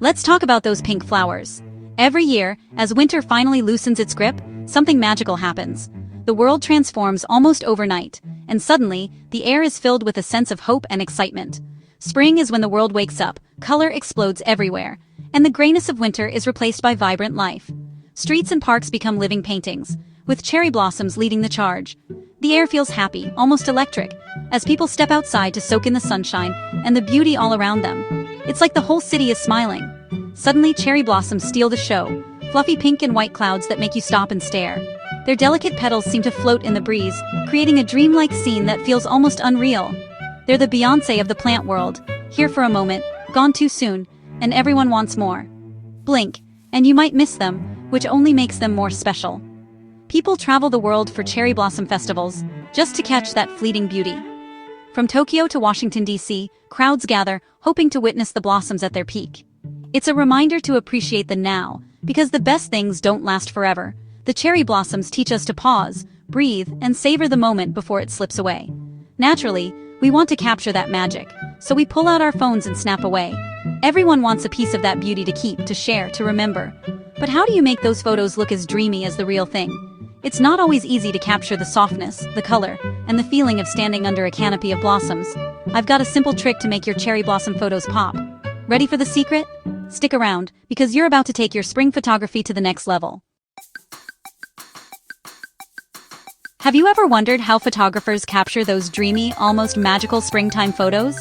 Let's talk about those pink flowers. Every year, as winter finally loosens its grip, something magical happens. The world transforms almost overnight, and suddenly, the air is filled with a sense of hope and excitement. Spring is when the world wakes up, color explodes everywhere, and the grayness of winter is replaced by vibrant life. Streets and parks become living paintings, with cherry blossoms leading the charge. The air feels happy, almost electric, as people step outside to soak in the sunshine and the beauty all around them. It's like the whole city is smiling. Suddenly, cherry blossoms steal the show, fluffy pink and white clouds that make you stop and stare. Their delicate petals seem to float in the breeze, creating a dreamlike scene that feels almost unreal. They're the Beyoncé of the plant world, here for a moment, gone too soon, and everyone wants more. Blink, and you might miss them, which only makes them more special. People travel the world for cherry blossom festivals, just to catch that fleeting beauty. From Tokyo to Washington, D.C., crowds gather, hoping to witness the blossoms at their peak. It's a reminder to appreciate the now, because the best things don't last forever. The cherry blossoms teach us to pause, breathe, and savor the moment before it slips away. Naturally, we want to capture that magic, so we pull out our phones and snap away. Everyone wants a piece of that beauty to keep, to share, to remember. But how do you make those photos look as dreamy as the real thing? It's not always easy to capture the softness, the color, and the feeling of standing under a canopy of blossoms. I've got a simple trick to make your cherry blossom photos pop. Ready for the secret? Stick around, because you're about to take your spring photography to the next level. Have you ever wondered how photographers capture those dreamy, almost magical springtime photos?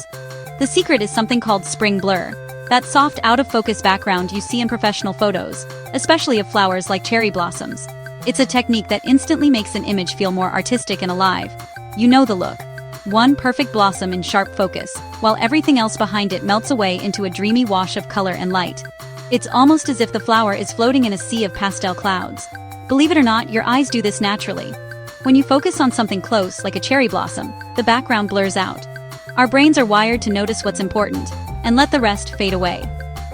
The secret is something called spring blur, that soft out-of-focus background you see in professional photos, especially of flowers like cherry blossoms. It's a technique that instantly makes an image feel more artistic and alive. You know the look. One perfect blossom in sharp focus, while everything else behind it melts away into a dreamy wash of color and light. It's almost as if the flower is floating in a sea of pastel clouds. Believe it or not, your eyes do this naturally. When you focus on something close, like a cherry blossom, the background blurs out. Our brains are wired to notice what's important, and let the rest fade away.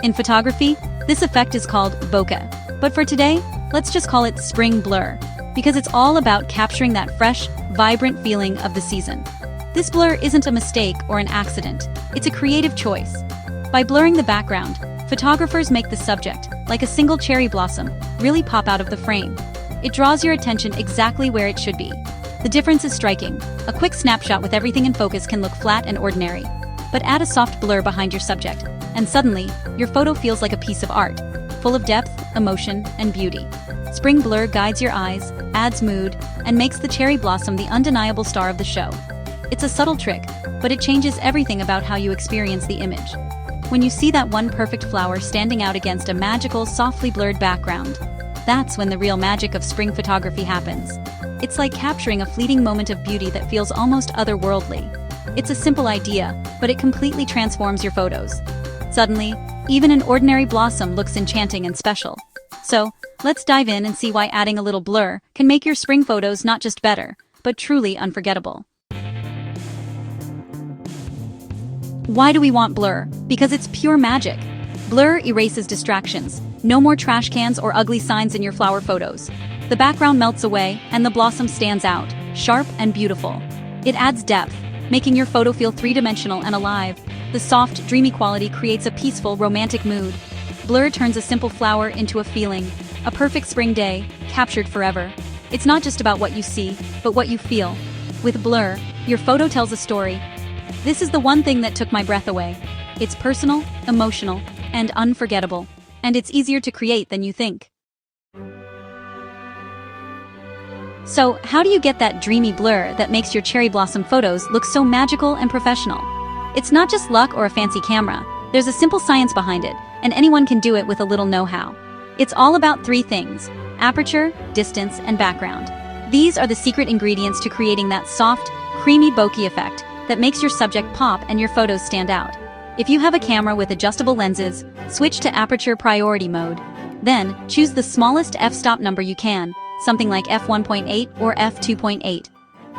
In photography, this effect is called bokeh. But for today, let's just call it spring blur, because it's all about capturing that fresh, vibrant feeling of the season. This blur isn't a mistake or an accident, it's a creative choice. By blurring the background, photographers make the subject, like a single cherry blossom, really pop out of the frame. It draws your attention exactly where it should be. The difference is striking. A quick snapshot with everything in focus can look flat and ordinary. But add a soft blur behind your subject, and suddenly, your photo feels like a piece of art, full of depth, emotion, and beauty. Spring blur guides your eyes, adds mood, and makes the cherry blossom the undeniable star of the show. It's a subtle trick, but it changes everything about how you experience the image. When you see that one perfect flower standing out against a magical, softly blurred background, that's when the real magic of spring photography happens. It's like capturing a fleeting moment of beauty that feels almost otherworldly. It's a simple idea, but it completely transforms your photos. Suddenly, even an ordinary blossom looks enchanting and special. So, let's dive in and see why adding a little blur can make your spring photos not just better, but truly unforgettable. Why do we want blur? Because it's pure magic. Blur erases distractions. No more trash cans or ugly signs in your flower photos. The background melts away, and the blossom stands out, sharp and beautiful. It adds depth, making your photo feel three-dimensional and alive. The soft, dreamy quality creates a peaceful, romantic mood. Blur turns a simple flower into a feeling, a perfect spring day, captured forever. It's not just about what you see, but what you feel. With blur, your photo tells a story. This is the one thing that took my breath away. It's personal, emotional, and unforgettable. And it's easier to create than you think. So, how do you get that dreamy blur that makes your cherry blossom photos look so magical and professional? It's not just luck or a fancy camera. There's a simple science behind it, and anyone can do it with a little know-how. It's all about three things: aperture, distance, and background. These are the secret ingredients to creating that soft, creamy bokeh effect that makes your subject pop and your photos stand out. If you have a camera with adjustable lenses, switch to aperture priority mode. Then, choose the smallest f-stop number you can, something like f1.8 or f2.8.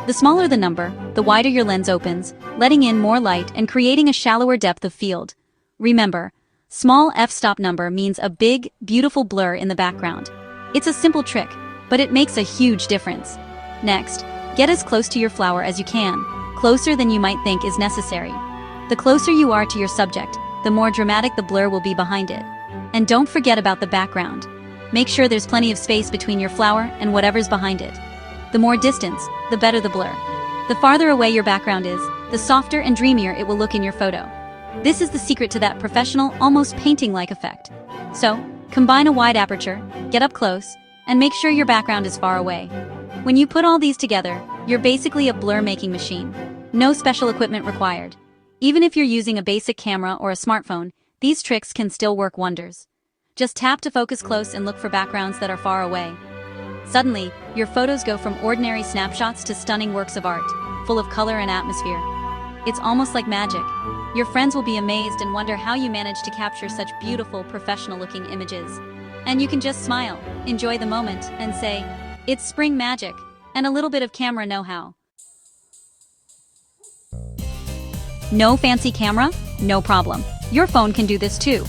The smaller the number, the wider your lens opens, letting in more light and creating a shallower depth of field. Remember, small f-stop number means a big, beautiful blur in the background. It's a simple trick, but it makes a huge difference. Next, get as close to your flower as you can, closer than you might think is necessary. The closer you are to your subject, the more dramatic the blur will be behind it. And don't forget about the background. Make sure there's plenty of space between your flower and whatever's behind it. The more distance, the better the blur. The farther away your background is, the softer and dreamier it will look in your photo. This is the secret to that professional, almost painting-like effect. So, combine a wide aperture, get up close, and make sure your background is far away. When you put all these together, you're basically a blur-making machine. No special equipment required. Even if you're using a basic camera or a smartphone, these tricks can still work wonders. Just tap to focus close and look for backgrounds that are far away. Suddenly, your photos go from ordinary snapshots to stunning works of art, full of color and atmosphere. It's almost like magic. Your friends will be amazed and wonder how you managed to capture such beautiful, professional-looking images. And you can just smile, enjoy the moment, and say, "It's spring magic," and a little bit of camera know-how. No fancy camera? No problem. Your phone can do this too.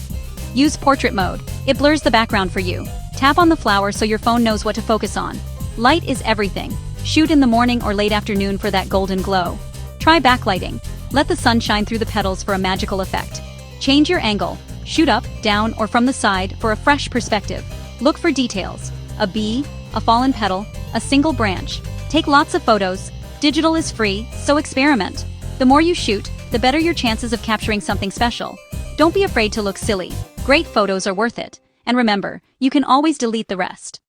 Use portrait mode. It blurs the background for you. Tap on the flower so your phone knows what to focus on. Light is everything. Shoot in the morning or late afternoon for that golden glow. Try backlighting. Let the sun shine through the petals for a magical effect. Change your angle. Shoot up, down, or from the side for a fresh perspective. Look for details. A bee, a fallen petal, a single branch. Take lots of photos. Digital is free, so experiment. The more you shoot, the better your chances of capturing something special. Don't be afraid to look silly. Great photos are worth it. And remember, you can always delete the rest.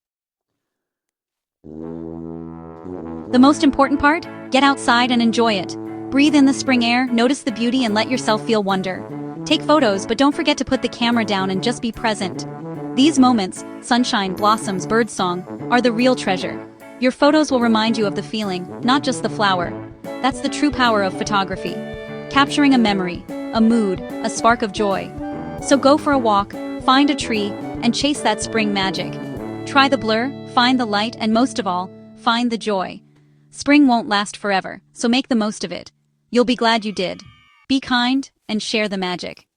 The most important part? Get outside and enjoy it. Breathe in the spring air, notice the beauty, and let yourself feel wonder. Take photos, but don't forget to put the camera down and just be present. These moments, sunshine, blossoms, birdsong, are the real treasure. Your photos will remind you of the feeling, not just the flower. That's the true power of photography. Capturing a memory, a mood, a spark of joy. So go for a walk, find a tree, and chase that spring magic. Try the blur, find the light, and most of all, find the joy. Spring won't last forever, so make the most of it. You'll be glad you did. Be kind and share the magic.